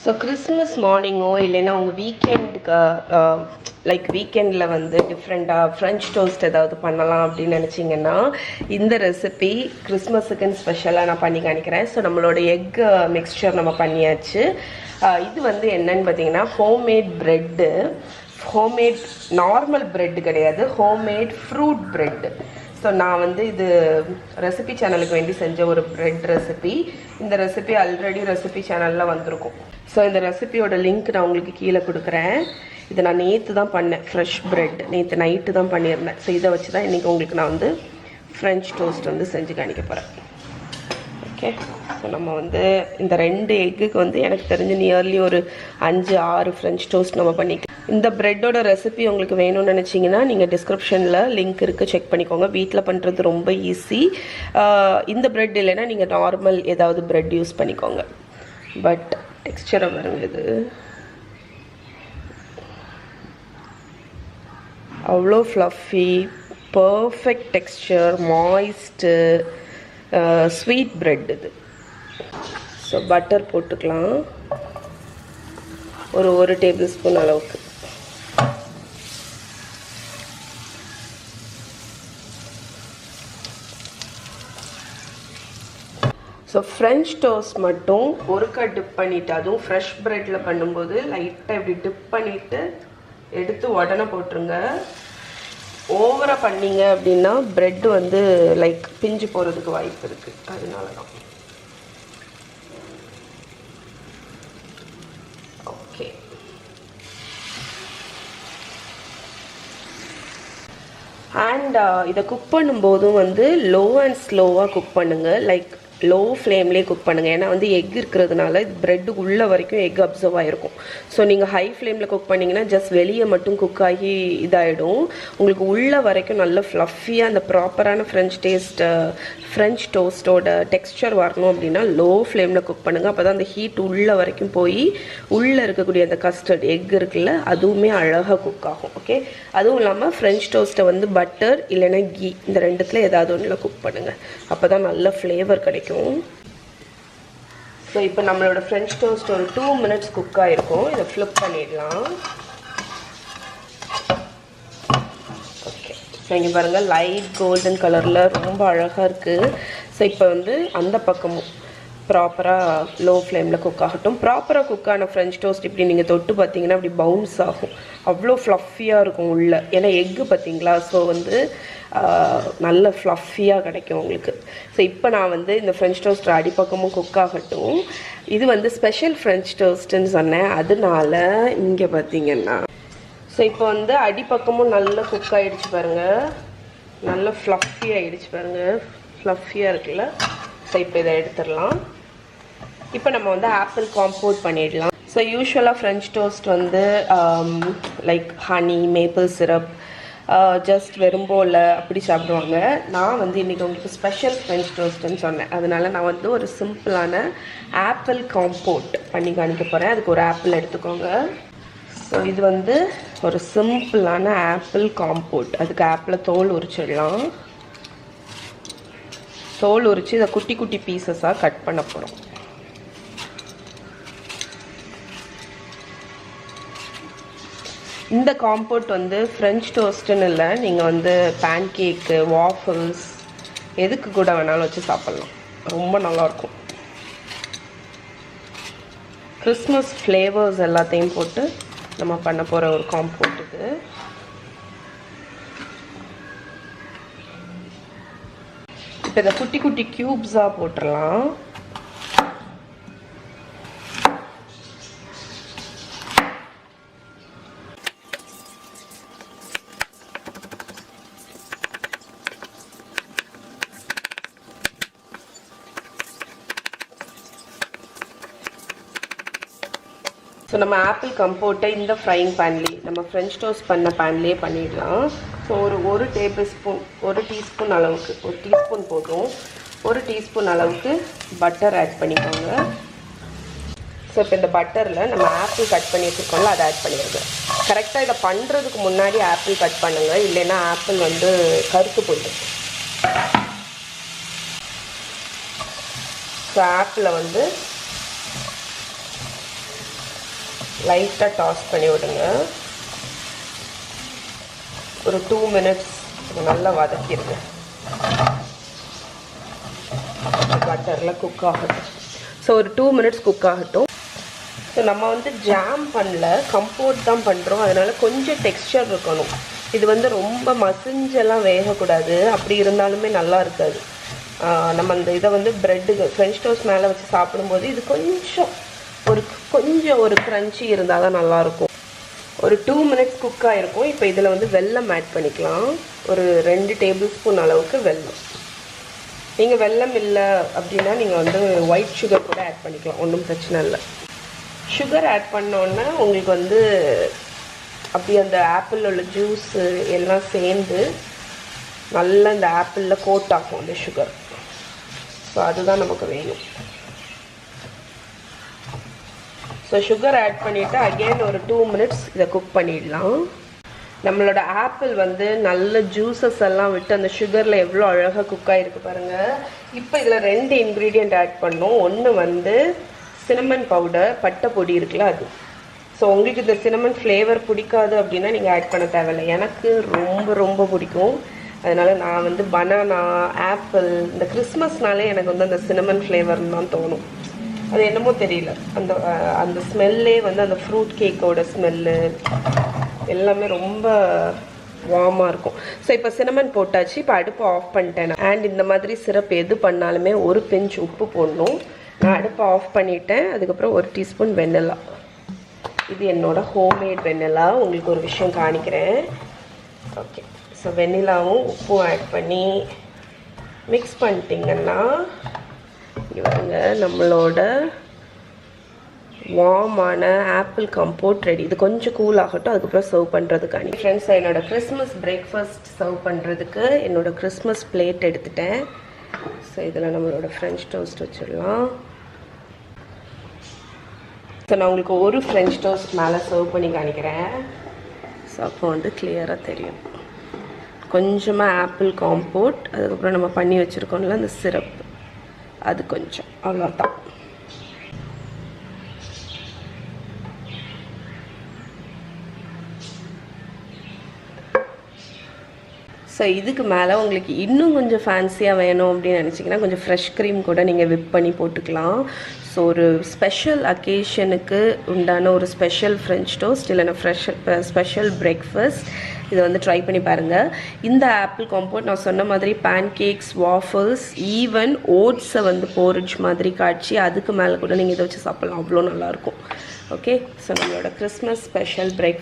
So Christmas மார்னிங்கோ இல்லைன்னா உங்கள் வீக்கெண்டுக்கு like வீக்கெண்டில் வந்து டிஃப்ரெண்ட்டாக ஃப்ரெஞ்ச் டோஸ்ட் ஏதாவது பண்ணலாம் அப்படின்னு நினச்சிங்கன்னா இந்த ரெசிபி கிறிஸ்மஸுக்குன்னு ஸ்பெஷலாக நான் பண்ணி காணிக்கிறேன். ஸோ நம்மளோட எக் மிக்ஸ்சர் நம்ம பண்ணியாச்சு. இது வந்து என்னன்னு பார்த்தீங்கன்னா homemade bread, homemade normal bread கிடையாது, ஹோம்மேட் ஃப்ரூட் ப்ரெட்டு. ஸோ நான் வந்து இது ரெசிபி சேனலுக்கு வேண்டி செஞ்ச ஒரு ப்ரெட் ரெசிபி. இந்த ரெசிபி ஆல்ரெடி ரெசிபி சேனலில் வந்திருக்கும். ஸோ இந்த ரெசிபியோட லிங்க் நான் உங்களுக்கு கீழே கொடுக்குறேன். இதை நான் நேற்று தான் பண்ணேன், ஃப்ரெஷ் ப்ரெட் நேற்று நைட்டு தான் பண்ணியிருந்தேன். ஸோ இதை வச்சு தான் இன்றைக்கி உங்களுக்கு நான் வந்து ஃப்ரெஞ்ச் டோஸ்ட் வந்து செஞ்சு காணிக்க போகிறேன். ஓகே, ஸோ நம்ம வந்து இந்த 2 எக்குக்கு வந்து எனக்கு தெரிஞ்சு நியர்லி ஒரு 5-6 ஃப்ரெஞ்ச் டோஸ்ட் நம்ம பண்ணிக்கலாம். இந்த ப்ரெட்டோட ரெசிபி உங்களுக்கு வேணும்னு நினச்சிங்கன்னா நீங்கள் டிஸ்கிரிப்ஷனில் லிங்க் இருக்குது, செக் பண்ணிக்கோங்க. வீட்டில் பண்ணுறது ரொம்ப ஈஸி. இந்த ப்ரெட் இல்லைன்னா நீங்கள் நார்மல் ஏதாவது ப்ரெட் யூஸ் பண்ணிக்கோங்க. பட் டெக்ஸ்சரை பாருங்க, இது அவ்வளோ fluffy, perfect texture, moist, sweet bread இது. ஸோ பட்டர் போட்டுக்கலாம், ஒரு டேபிள் ஸ்பூன் அளவுக்கு. ஸோ ஃப்ரெஞ்ச் டோஸ்ட் மட்டும் ஒருக்கா டிப் பண்ணிவிட்டு, அதுவும் ஃப்ரெஷ் ப்ரெட்டில் பண்ணும்போது லைட்டாக இப்படி டிப் பண்ணிவிட்டு எடுத்து உடனே போட்டுருங்க. ஓவராக பண்ணிங்க அப்படின்னா ப்ரெட் வந்து லைக் பிஞ்சு போகிறதுக்கு வாய்ப்பு இருக்குது. அதனால தான். ஓகே, அண்ட் இதை குக் பண்ணும்போதும் வந்து லோ அண்ட் ஸ்லோவாக குக் பண்ணுங்கள். லைக் லோ ஃப்ளேம்லேயே குக் பண்ணுங்கள். ஏன்னா வந்து எக் இருக்கிறதுனால ப்ரெட்டு உள்ள வரைக்கும் எக் அப்சர்வ் ஆகிருக்கும். ஸோ நீங்கள் ஹை ஃப்ளேமில் குக் பண்ணிங்கன்னா ஜஸ்ட் வெளியே மட்டும் குக் ஆகி இதாகிடும். உங்களுக்கு உள்ள வரைக்கும் நல்ல ஃப்ளஃபியாக அந்த ப்ராப்பரான ஃப்ரெஞ்ச் டோஸ்ட்டோட டெக்ஸ்சர் வரணும் அப்படின்னா லோ ஃப்ளேமில் குக் பண்ணுங்கள். அப்போ தான் அந்த ஹீட் உள்ள வரைக்கும் போய் உள்ளே இருக்கக்கூடிய அந்த கஸ்டர்ட் எக் இருக்குல்ல, அதுவுமே அழகாக குக் ஆகும். ஓகே, அதுவும் இல்லாமல் ஃப்ரெஞ்ச் டோஸ்ட்டை வந்து பட்டர் இல்லைன்னா கீ இந்த ரெண்டுத்தில் ஏதாவது ஒன்றில் குக் பண்ணுங்கள். அப்போ தான் நல்ல ஃப்ளேவர் கிடைக்கும். ஸோ இப்போ நம்மளோட ஃப்ரெஞ்ச் டோஸ்ட் ஒரு 2 மினிட்ஸ் குக் ஆகிருக்கும். இதை ஃப்ளிப் பண்ணிடலாம். ஓகே, ஸோ இங்கே பாருங்கள், லைட் கோல்டன் கலரில் ரொம்ப அழகாக இருக்குது. ஸோ இப்போ வந்து அந்த பக்கமும் ப்ராப்பராக லோ ஃப்ளேமில் குக் ஆகட்டும். ப்ராப்பராக குக்கான ஃப்ரெஞ்ச் டோஸ்ட் இப்படி நீங்கள் தொட்டு பார்த்தீங்கன்னா அப்படி பவுன்ஸ் ஆகும், அவ்வளோ ஃப்ளஃபியாக இருக்கும் உள்ள. ஏன்னா எக்கு பார்த்தீங்களா, ஸோ வந்து நல்ல ஃப்ளஃபியாக கிடைக்கும் உங்களுக்கு. ஸோ இப்போ நான் வந்து இந்த ஃப்ரெஞ்ச் டோஸ்ட் அடிப்பக்கமும் குக் ஆகட்டும். இது வந்து ஸ்பெஷல் ஃப்ரெஞ்ச் டோஸ்ட்டுன்னு சொன்னேன், அதனால இங்கே பார்த்தீங்கன்னா ஸோ இப்போ வந்து அடிப்பக்கமும் நல்லா குக் ஆகிடுச்சு பாருங்கள், நல்ல ஃப்ளஃபி ஆகிடுச்சு பாருங்கள், ஃப்ளஃபியாக இருக்குல்ல. ஸோ இப்போ இதை எடுத்துடலாம். இப்போ நம்ம வந்து ஆப்பிள் காம்போட் பண்ணிடலாம். ஸோ யூஸ்வலாக ஃப்ரெஞ்ச் டோஸ்ட் வந்து like honey, maple syrup, just வெறும்போல அப்படி சாப்பிடுவாங்க. நான் வந்து இன்றைக்கி உங்களுக்கு ஸ்பெஷல் ஃப்ரெஞ்ச் டோஸ்ட்டுன்னு சொன்னேன், அதனால் நான் வந்து ஒரு சிம்பிளான ஆப்பிள் காம்போட் பண்ணி காணிக்க போகிறேன். அதுக்கு ஒரு ஆப்பிள் எடுத்துக்கோங்க. ஸோ இது வந்து ஒரு சிம்பிளான ஆப்பிள் காம்போட். அதுக்கு ஆப்பிளை தோல் உரிச்சிடலாம். தோல் உரித்து இதை குட்டி குட்டி பீசஸாக கட் பண்ண போகிறோம். இந்த காம்போட் வந்து ஃப்ரெஞ்ச் டோஸ்ட்டுன்னு இல்லை, நீங்கள் வந்து பேன் கேக்கு, வாஃபிள்ஸ் எதுக்கு கூட வேணாலும் வச்சு சாப்பிட்லாம், ரொம்ப நல்லாயிருக்கும். கிறிஸ்மஸ் ஃப்ளேவர்ஸ் எல்லாத்தையும் போட்டு நம்ம பண்ண போகிற ஒரு காம்போட் இது. இப்போ இதை குட்டி குட்டி க்யூப்ஸாக போட்டுடலாம். ஸோ நம்ம ஆப்பிள் கம்போட்டை இந்த ஃப்ரைங் பேன்லேயே, நம்ம ஃப்ரெஞ்ச் டோஸ்ட் பண்ண பேன்லேயே பண்ணிடலாம். ஸோ ஒரு டீஸ்பூன் அளவுக்கு, ஒரு டீஸ்பூன் போதும், ஒரு டீஸ்பூன் அளவுக்கு பட்டர் ஆட் பண்ணிக்கோங்க. ஸோ இப்போ இந்த பட்டரில் நம்ம ஆப்பிள் கட் பண்ணி வச்சுருக்கோம்ல, அதை ஆட் பண்ணிடுங்க. கரெக்டாக இதை பண்ணுறதுக்கு முன்னாடி ஆப்பிள் கட் பண்ணுங்கள், இல்லைன்னா ஆப்பிள் வந்து கருத்து போயிடும். ஸோ ஆப்பிளை வந்து லைட்டாக டாஸ் பண்ணி விடுங்க. ஒரு 2 மினிட்ஸ் நல்லா வதக்கிடுங்க. பட்டரில் குக் ஆகட்டும். ஸோ ஒரு 2 மினிட்ஸ் குக் ஆகட்டும். ஸோ நம்ம வந்து ஜாம் பண்ணல, கம்போர்ட் தான் பண்ணுறோம். அதனால் கொஞ்சம் டெக்ஸ்சர் இருக்கணும். இது வந்து ரொம்ப மசிஞ்செல்லாம் வேகக்கூடாது. அப்படி இருந்தாலுமே நல்லா இருக்காது. நம்ம அந்த இதை வந்து ப்ரெட்டுக்கு ஃப்ரெஞ்ச் டோஸ்ட் மேலே வச்சு சாப்பிடும்போது இது கொஞ்சம் ஒரு க்ரன்ச்சி இருந்தால் தான் நல்லாயிருக்கும். ஒரு 2 மினிட்ஸ் குக் ஆகிருக்கும். இப்போ இதில் வந்து வெல்லம் ஆட் பண்ணிக்கலாம். ஒரு 2 டேபிள் ஸ்பூன் அளவுக்கு வெல்லம். நீங்கள் வெல்லம் இல்லை அப்படின்னா நீங்கள் வந்து ஒயிட் சுகர் கூட ஆட் பண்ணிக்கலாம், ஒன்றும் பிரச்சனை இல்லை. சுகர் ஆட் பண்ணோன்னா உங்களுக்கு வந்து அப்படி அந்த ஆப்பிள் உள்ள ஜூஸு எல்லாம் சேர்ந்து நல்லா இந்த ஆப்பிளில் கோட் ஆகும் அந்த சுகர். ஸோ அதுதான் நமக்கு வேணும். ஸோ சுகர் ஆட் பண்ணிவிட்டு அகெயின் ஒரு 2 மினிட்ஸ் இதை குக் பண்ணிடலாம். நம்மளோட ஆப்பிள் வந்து நல்ல ஜூஸஸ் எல்லாம் விட்டு அந்த சுகரில் எவ்வளோ அழகாக குக் ஆகிருக்கு பாருங்கள். இப்போ இதில் 2 இன்க்ரீடியண்ட் ஆட் பண்ணோம். ஒன்று வந்து சினமன் பவுடர், பட்டை பொடி இருக்குல்ல அது. ஸோ உங்களுக்கு இந்த சினமன் ஃப்ளேவர் பிடிக்காது அப்படின்னா நீங்கள் ஆட் பண்ண தேவையில்லை. எனக்கு ரொம்ப பிடிக்கும். அதனால் நான் வந்து பனானா, ஆப்பிள், இந்த கிறிஸ்மஸ்னாலே எனக்கு வந்து அந்த சினமன் ஃப்ளேவர்னு தான் தோணும். அது என்னமோ தெரியல, அந்த ஸ்மெல்லே வந்து அந்த ஃப்ரூட் கேக்கோட ஸ்மெல்லு எல்லாமே ரொம்ப வார்மாக இருக்கும். ஸோ இப்போ சினமன் போட்டாச்சு. இப்போ அடுப்பு ஆஃப் பண்ணிட்டேன். அண்ட் இந்த மாதிரி சிரப் எது பண்ணாலுமே ஒரு பிஞ்ச் உப்பு போடணும். நான் அடுப்பை ஆஃப் பண்ணிவிட்டேன். அதுக்கப்புறம் 1 டீஸ்பூன் வெண்ணிலா. இது என்னோட ஹோம்மேட் வெண்ணிலா. உங்களுக்கு ஒரு விஷயம் காணிக்கிறேன். ஓகே, ஸோ வெண்ணிலாவும் உப்பும் ஆட் பண்ணி மிக்ஸ் பண்ணிட்டீங்கன்னா இவங்க நம்மளோட வார்மான ஆப்பிள் கம்போர்ட் ரெடி. இது கொஞ்சம் கூல் ஆகட்டும், அதுக்கப்புறம் சர்வ் பண்ணுறதுக்காண்டி. ஃப்ரெண்ட்ஸ், என்னோடய கிறிஸ்மஸ் பிரேக்ஃபாஸ்ட் சர்வ் பண்ணுறதுக்கு என்னோடய கிறிஸ்மஸ் பிளேட் எடுத்துட்டேன். ஸோ இதில் நம்மளோட ஃப்ரெஞ்ச் டோஸ்ட் வச்சிடலாம். ஸோ நான் உங்களுக்கு ஒரு ஃப்ரெஞ்ச் டோஸ்ட் மேலே சர்வ் பண்ணி காணிக்கிறேன். ஸோ அப்போ வந்து கிளியராக தெரியும். கொஞ்சமாக ஆப்பிள் காம்போர்ட், அதுக்கப்புறம் நம்ம பண்ணி வச்சுருக்கோம்ல அந்த சிரப், அது கொஞ்சம், அவ்வளோதான். ஸோ இதுக்கு மேலே உங்களுக்கு இன்னும் கொஞ்சம் ஃபேன்சியாக வேணும் அப்படின்னு நினச்சிங்கன்னா கொஞ்சம் ஃப்ரெஷ் க்ரீம் கூட நீங்கள் விப் பண்ணி போட்டுக்கலாம். ஸோ ஒரு ஸ்பெஷல் அக்கேஷனுக்கு உண்டான ஒரு ஸ்பெஷல் ஃப்ரெஞ்ச் டோஸ்ட் இல்லைன்னா ஸ்பெஷல் பிரேக்ஃபாஸ்ட் இதை வந்து ட்ரை பண்ணி பாருங்கள். இந்த ஆப்பிள் காம்போர்ட் நான் சொன்ன மாதிரி பேன் கேக்ஸ், வாஃபல்ஸ், ஈவன் ஓட்ஸை வந்து போரிட்ஜ் மாதிரி காய்ச்சி அதுக்கு மேலே கூட நீங்கள் இதை வச்சு சாப்பிட்லாம். அவ்வளோ நல்லாயிருக்கும். ஓகே, ஸோ நம்மளோட கிறிஸ்மஸ் ஸ்பெஷல் பிரேக்ஃபாஸ்ட்